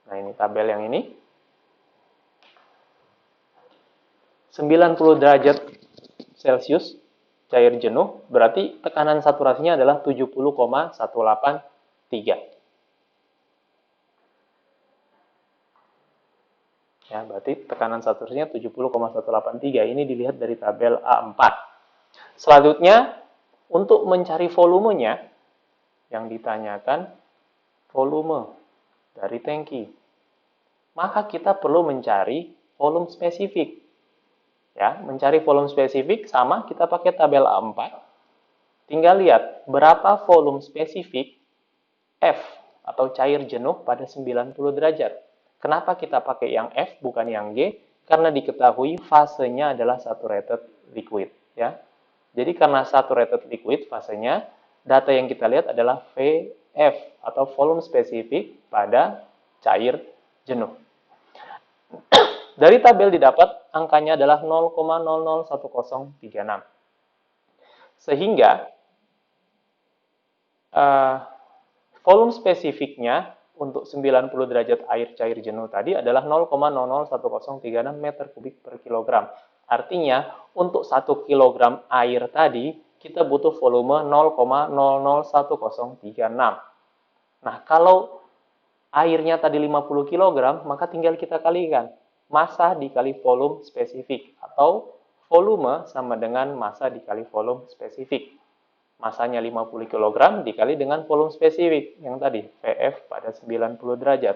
nah ini tabel yang ini, 90 derajat Celcius cair jenuh, berarti tekanan saturasinya adalah 70,183. Ya, berarti tekanan saturasinya 70,183. Ini dilihat dari tabel A4. Selanjutnya, untuk mencari volumenya, yang ditanyakan volume dari tangki. Maka kita perlu mencari volume spesifik. Ya, mencari volume spesifik sama kita pakai tabel A4. Tinggal lihat berapa volume spesifik F atau cair jenuh pada 90 derajat. Kenapa kita pakai yang F bukan yang G? Karena diketahui fasenya adalah saturated liquid, ya. Jadi karena saturated liquid fasenya, data yang kita lihat adalah VF atau volume spesifik pada cair jenuh. Dari tabel didapat angkanya adalah 0,001036. Sehingga volume spesifiknya untuk 90 derajat air cair jenuh tadi adalah 0,001036 meter kubik per kilogram. Artinya, untuk 1 kilogram air tadi, kita butuh volume 0,001036. Nah, kalau airnya tadi 50 kg, maka tinggal kita kalikan. Massa dikali volume spesifik. Atau volume sama dengan massa dikali volume spesifik. Massanya 50 kg dikali dengan volume spesifik. Yang tadi, VF pada 90 derajat.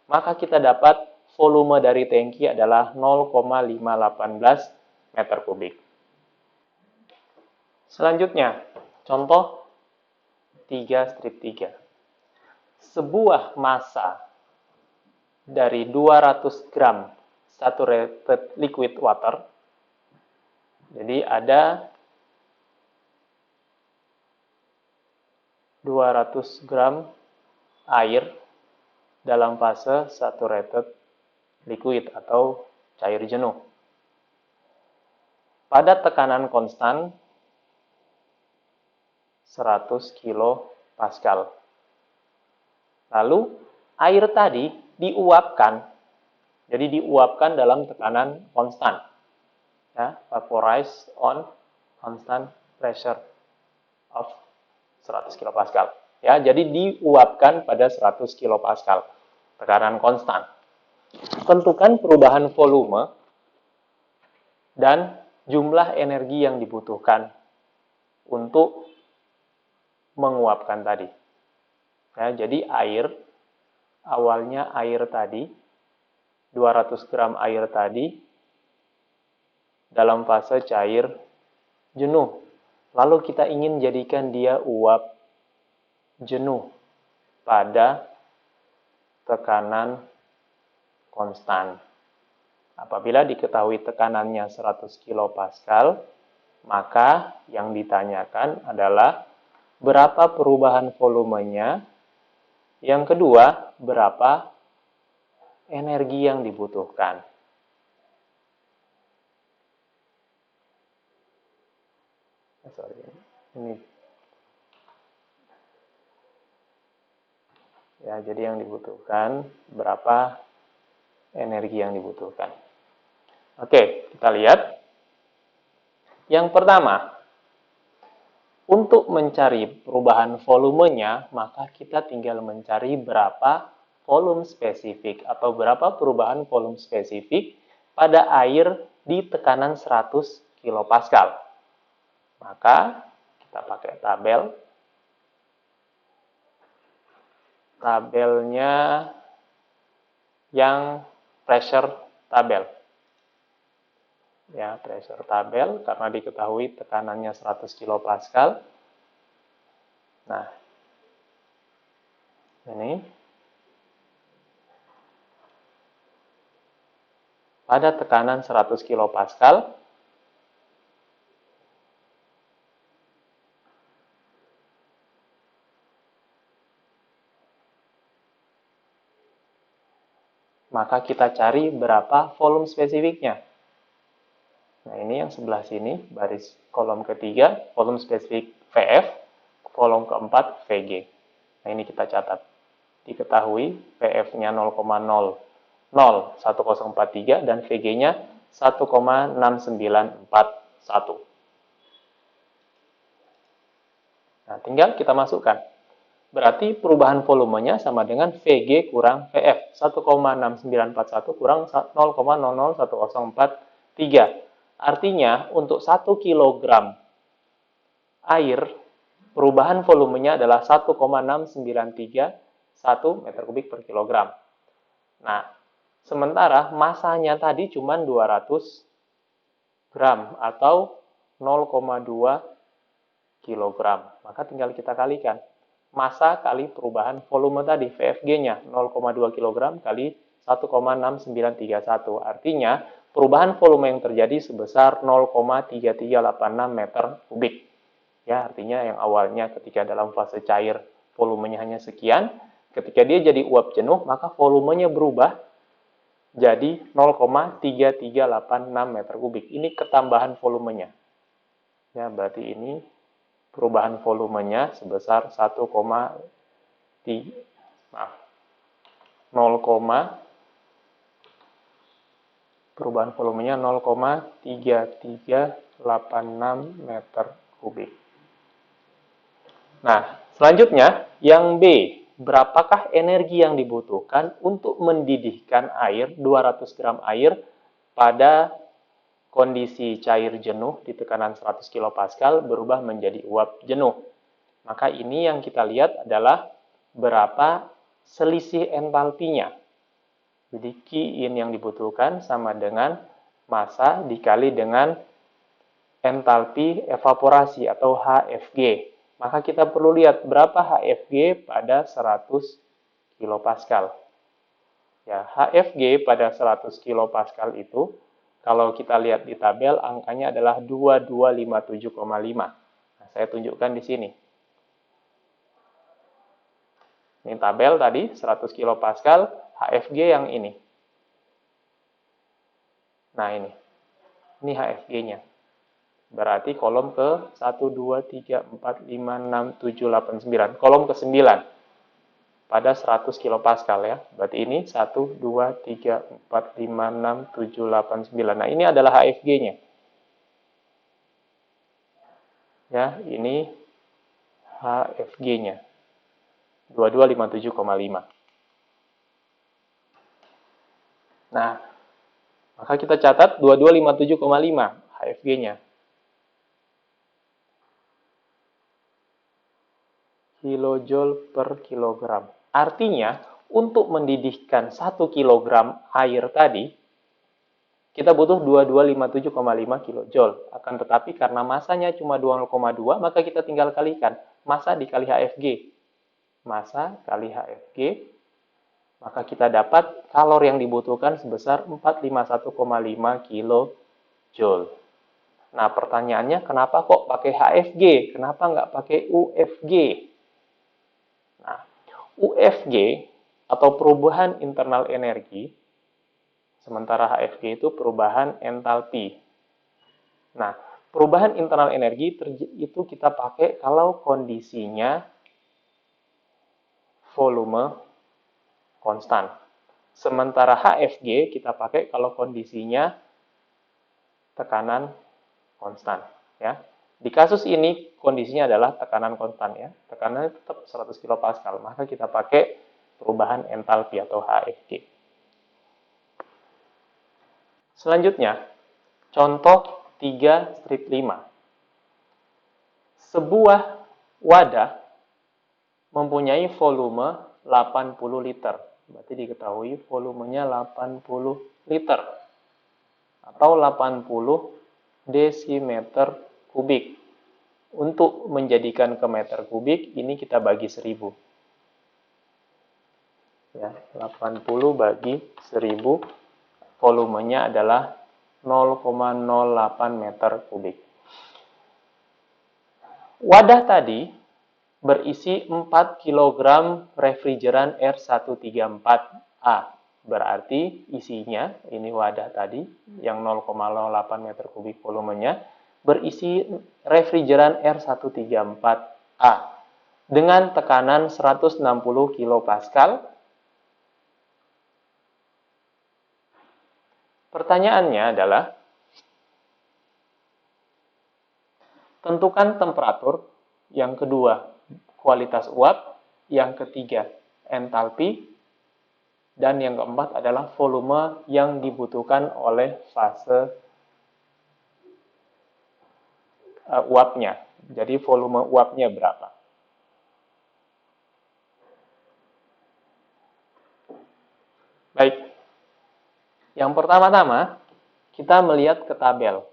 Maka kita dapat volume dari tangki adalah 0,518 meter kubik. Selanjutnya, contoh 3/3. Sebuah massa dari 200 gram saturated liquid water. Jadi ada 200 gram air dalam fase saturated liquid atau cair jenuh. Pada tekanan konstan 100 kilopascal. Lalu air tadi diuapkan, jadi diuapkan dalam tekanan konstan, ya, vaporized on constant pressure of 100 kilopascal. Ya, jadi diuapkan pada 100 kilopascal, tekanan konstan. Tentukan perubahan volume dan jumlah energi yang dibutuhkan untuk menguapkan tadi. Ya, jadi air, awalnya air tadi, 200 gram air tadi, dalam fase cair jenuh. Lalu kita ingin jadikan dia uap jenuh pada tekanan konstan. Apabila diketahui tekanannya 100 kilopascal, maka yang ditanyakan adalah berapa perubahan volumenya. Yang kedua, berapa energi yang dibutuhkan. Ini. Ya, jadi yang dibutuhkan, berapa energi yang dibutuhkan. Oke, kita lihat. Yang pertama, Untuk mencari perubahan volumenya, maka kita tinggal mencari berapa volume spesifik atau berapa perubahan volume spesifik pada air di tekanan 100 kilopascal. Maka kita pakai tabel. Tabelnya yang pressure tabel. Ya, pressure tabel karena diketahui tekanannya 100 kilopascal. Nah, ini pada tekanan 100 kilopascal maka kita cari berapa volume spesifiknya. Nah, ini yang sebelah sini, baris kolom ketiga, volume spesifik VF, kolom keempat VG. Nah, ini kita catat. Diketahui VF-nya 0,001043 dan VG-nya 1,6941. Nah, tinggal kita masukkan. Berarti perubahan volumenya sama dengan VG kurang VF. 1,6941 kurang 0,001043. Artinya, untuk 1 kg air, perubahan volumenya adalah 1,6931 meter kubik per kilogram. Nah, sementara masanya tadi cuma 200 gram atau 0,2 kilogram. Maka tinggal kita kalikan. Massa kali perubahan volume tadi, VFG-nya 0,2 kg kali 1,6931. Artinya, perubahan volume yang terjadi sebesar 0,3386 meter kubik. Ya, artinya yang awalnya ketika dalam fase cair volumenya hanya sekian, ketika dia jadi uap jenuh, maka volumenya berubah jadi 0,3386 meter kubik. Ini ketambahan volumenya. Ya, berarti ini perubahan volumenya sebesar 0,3386 meter kubik. Nah, selanjutnya yang B, berapakah energi yang dibutuhkan untuk mendidihkan air 200 gram air pada kondisi cair jenuh di tekanan 100 kilopascal berubah menjadi uap jenuh. Maka ini yang kita lihat adalah berapa selisih entalpinya. Jadi Qin yang dibutuhkan sama dengan massa dikali dengan entalpi evaporasi atau HFG. Maka kita perlu lihat berapa HFG pada 100 kilopascal. Ya, HFG pada 100 kilopascal itu kalau kita lihat di tabel, angkanya adalah 2257,5. Nah, saya tunjukkan di sini. Ini tabel tadi, 100 kilopascal, HFG yang ini. Nah, ini. Ini HFG-nya. Berarti kolom ke 1, 2, 3, 4, 5, 6, 7, 8, 9. Kolom ke 9. Pada 100 kilopascal ya. Berarti ini 1, 2, 3, 4, 5, 6, 7, 8, 9. Nah, ini adalah HFG-nya. Ya, ini HFG-nya. 2257,5. Nah, maka kita catat 2257,5 HFG-nya. Kilojoule per kilogram. Artinya, untuk mendidihkan 1 kilogram air tadi, kita butuh 2257,5 kilojoule. Akan tetapi karena masanya cuma 2,2, maka kita tinggal kalikan. Massa dikali HFG. Massa kali HFG, maka kita dapat kalori yang dibutuhkan sebesar 451,5 kilojoule. Nah, pertanyaannya kenapa kok pakai HFG? Kenapa nggak pakai UFG? Nah, UFG atau perubahan internal energi, sementara HFG itu perubahan entalpi. Nah, perubahan internal energi itu kita pakai kalau kondisinya volume konstan. Sementara HFG kita pakai kalau kondisinya tekanan konstan. Ya. Di kasus ini kondisinya adalah tekanan konstan ya. Tekanannya tetap 100 kPa, maka kita pakai perubahan entalpi atau HFG. Selanjutnya, contoh 3/5. Sebuah wadah mempunyai volume 80 liter. Berarti diketahui volumenya 80 liter atau 80 desimeter kubik. Untuk menjadikan ke meter kubik, ini kita bagi 1000. Ya, 80 bagi 1000, volumenya adalah 0,08 meter kubik. Wadah tadi berisi 4 kg refrigeran R134A. Berarti isinya, ini wadah tadi, yang 0,08 meter kubik volumenya, berisi refrigeran R134A dengan tekanan 160 kPa. Pertanyaannya adalah, tentukan temperatur, yang kedua kualitas uap, yang ketiga entalpi, dan yang keempat adalah volume yang dibutuhkan oleh fase uapnya. Jadi volume uapnya berapa? Baik. Yang pertama-tama kita melihat ke tabel.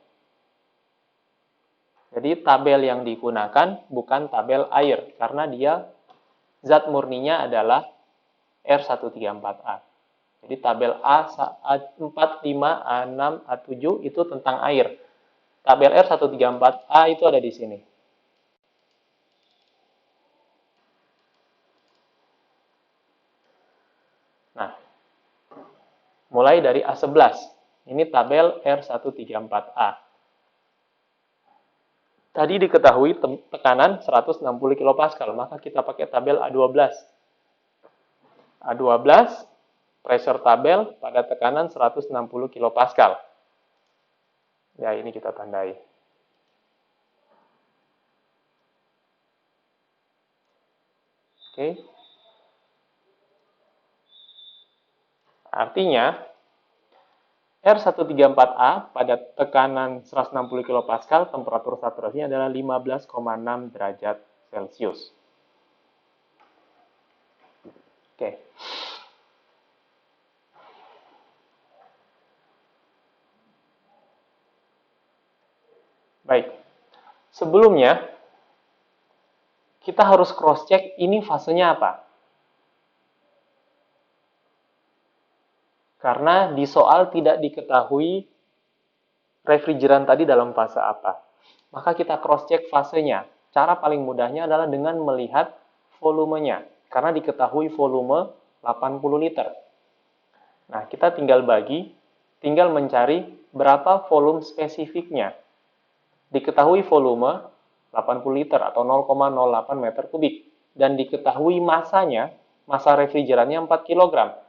Jadi tabel yang digunakan bukan tabel air karena dia zat murninya adalah R134A. Jadi tabel A45, A6, A7 itu tentang air. Tabel R134A itu ada di sini. Nah, mulai dari A11. Ini tabel R134A. Tadi diketahui tekanan 160 kPa, maka kita pakai tabel A12. A12, pressure tabel pada tekanan 160 kPa. Ya, ini kita tandai. Oke. Artinya, R134A pada tekanan 160 kPa, temperatur saturasinya adalah 15,6 derajat Celcius. Oke. Baik. Sebelumnya, kita harus cross-check ini fasenya apa. Karena di soal tidak diketahui refrigeran tadi dalam fase apa. Maka kita cross-check fasenya. Cara paling mudahnya adalah dengan melihat volumenya. Karena diketahui volume 80 liter. Nah, kita tinggal mencari berapa volume spesifiknya. Diketahui volume 80 liter atau 0,08 meter kubik. Dan diketahui masanya, massa refrigerannya 4 kg.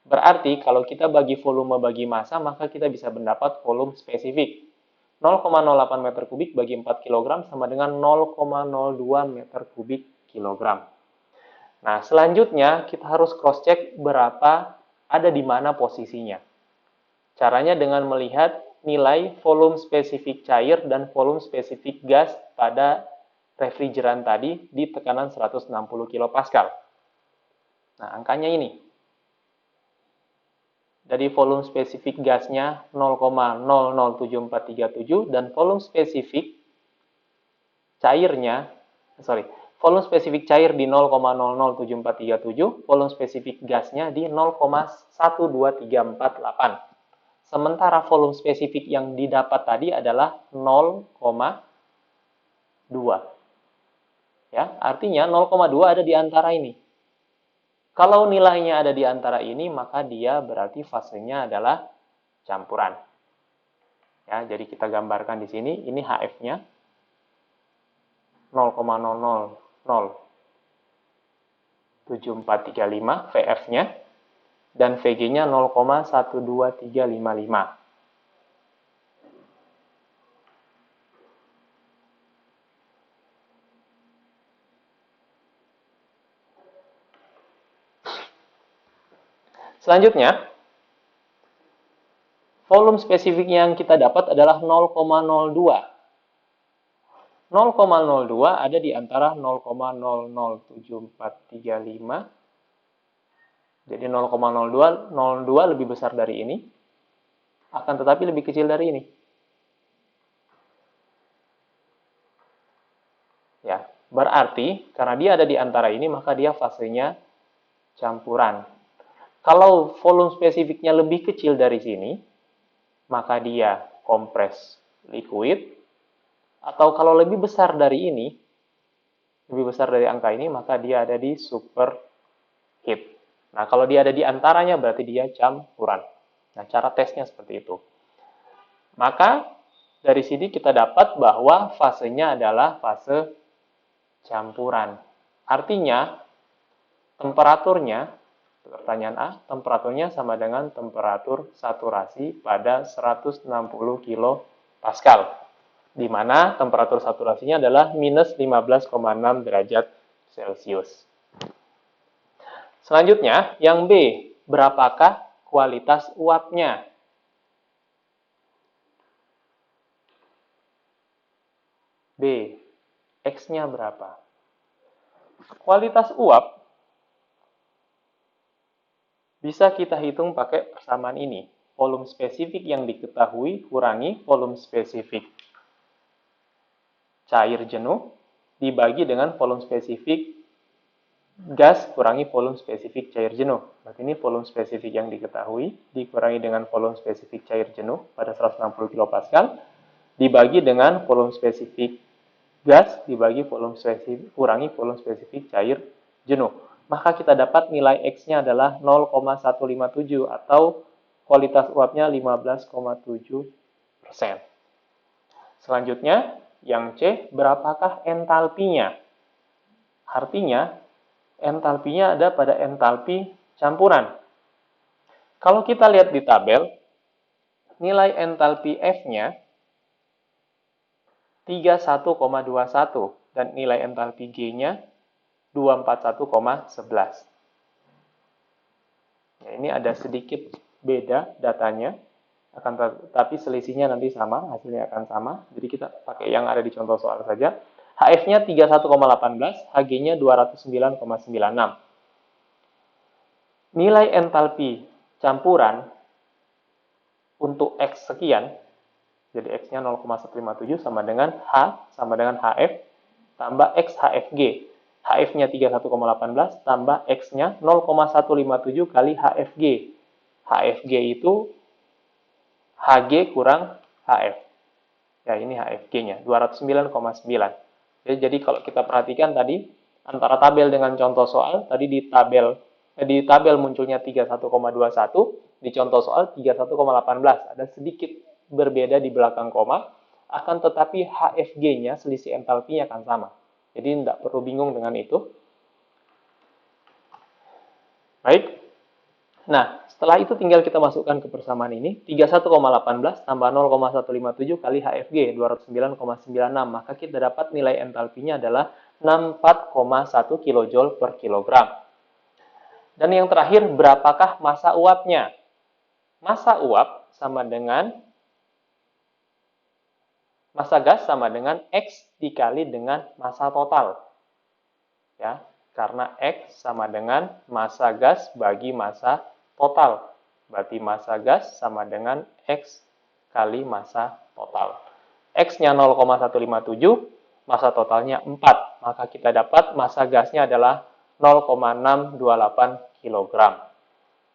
Berarti kalau kita bagi volume bagi massa, maka kita bisa mendapat volume spesifik. 0,08 meter kubik bagi 4 kg sama dengan 0,02 meter kubik kilogram. Nah, selanjutnya kita harus cross-check berapa ada di mana posisinya. Caranya dengan melihat nilai volume spesifik cair dan volume spesifik gas pada refrigeran tadi di tekanan 160 kPa. Nah, angkanya ini. Jadi volume spesifik gasnya 0,007437 dan volume spesifik cairnya, volume spesifik cair di 0,007437, volume spesifik gasnya di 0,12348. Sementara volume spesifik yang didapat tadi adalah 0,2. Ya, artinya 0,2 ada di antara ini. Kalau nilainya ada di antara ini, maka dia berarti fasenya adalah campuran. Ya, jadi kita gambarkan di sini, ini HF-nya 0,0007435, VF-nya, dan VG-nya 0,12355. Selanjutnya, volume spesifik yang kita dapat adalah 0,02. 0,02 ada di antara 0,007435. Jadi 0,02 lebih besar dari ini, akan tetapi lebih kecil dari ini. Ya, berarti karena dia ada di antara ini, maka dia fasenya campuran. Kalau volume spesifiknya lebih kecil dari sini, maka dia kompres liquid. Atau kalau lebih besar dari ini, lebih besar dari angka ini, maka dia ada di superheat. Nah, kalau dia ada di antaranya, berarti dia campuran. Nah, cara tesnya seperti itu. Maka, dari sini kita dapat bahwa fasenya adalah fase campuran. Artinya, temperaturnya, pertanyaan A, temperaturnya sama dengan temperatur saturasi pada 160 kilopascal, di mana temperatur saturasinya adalah minus 15,6 derajat Celcius. Selanjutnya, yang B, berapakah kualitas uapnya? B, X-nya berapa? Kualitas uap bisa kita hitung pakai persamaan ini. Volume spesifik yang diketahui kurangi volume spesifik cair jenuh dibagi dengan volume spesifik gas kurangi volume spesifik cair jenuh. Berarti ini volume spesifik yang diketahui dikurangi dengan volume spesifik cair jenuh pada 160 kilopascal dibagi dengan volume spesifik gas dibagi volume spesifik kurangi volume spesifik cair jenuh. Maka kita dapat nilai X-nya adalah 0,157 atau kualitas uapnya 15,7%. Selanjutnya, yang C, berapakah entalpinya? Artinya, entalpinya ada pada entalpi campuran. Kalau kita lihat di tabel, nilai entalpi F-nya 31,21 dan nilai entalpi G-nya 241,11. Nah, ini ada sedikit beda datanya, akan tetapi selisihnya nanti sama, hasilnya akan sama. Jadi kita pakai yang ada di contoh soal saja. HF-nya 31,18, HG-nya 209,96. Nilai entalpi campuran untuk X sekian, jadi X-nya 0,157 sama dengan H sama dengan HF tambah X HFG. HF-nya 31,18 tambah X-nya 0,157 kali HFG. HFG itu HG kurang HF. Ya, ini HFG-nya, 209,9. Jadi kalau kita perhatikan tadi, antara tabel dengan contoh soal, tadi di tabel munculnya 31,21, di contoh soal 31,18. Ada sedikit berbeda di belakang koma, akan tetapi HFG-nya, selisih entalpinya akan sama. Jadi tidak perlu bingung dengan itu. Baik. Nah, setelah itu tinggal kita masukkan ke persamaan ini. 31,18 tambah 0,157 kali HFG, 209,96. Maka kita dapat nilai entalpinya adalah 64,1 kJ per kilogram. Dan yang terakhir, berapakah massa uapnya? Massa uap sama dengan massa gas sama dengan X dikali dengan massa total. Ya, karena X sama dengan massa gas bagi massa total. Berarti massa gas sama dengan X kali massa total. X-nya 0,157, massa totalnya 4. Maka kita dapat massa gasnya adalah 0,628 kg.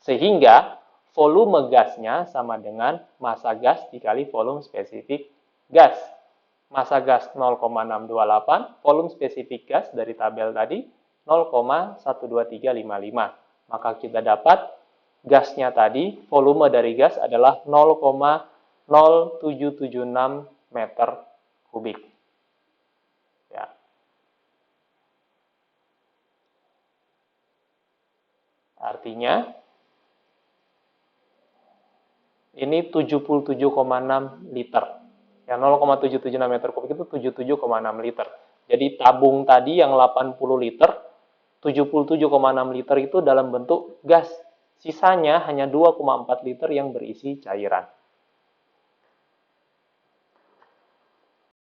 Sehingga volume gasnya sama dengan massa gas dikali volume spesifik gas. Massa gas 0,628, volume spesifik gas dari tabel tadi 0,12355. Maka kita dapat gasnya tadi, volume dari gas adalah 0,0776 meter kubik. Ya. Artinya, ini 77,6 liter. Ya, 0,776 meter kubik itu 77,6 liter. Jadi tabung tadi yang 80 liter, 77,6 liter itu dalam bentuk gas. Sisanya hanya 2,4 liter yang berisi cairan.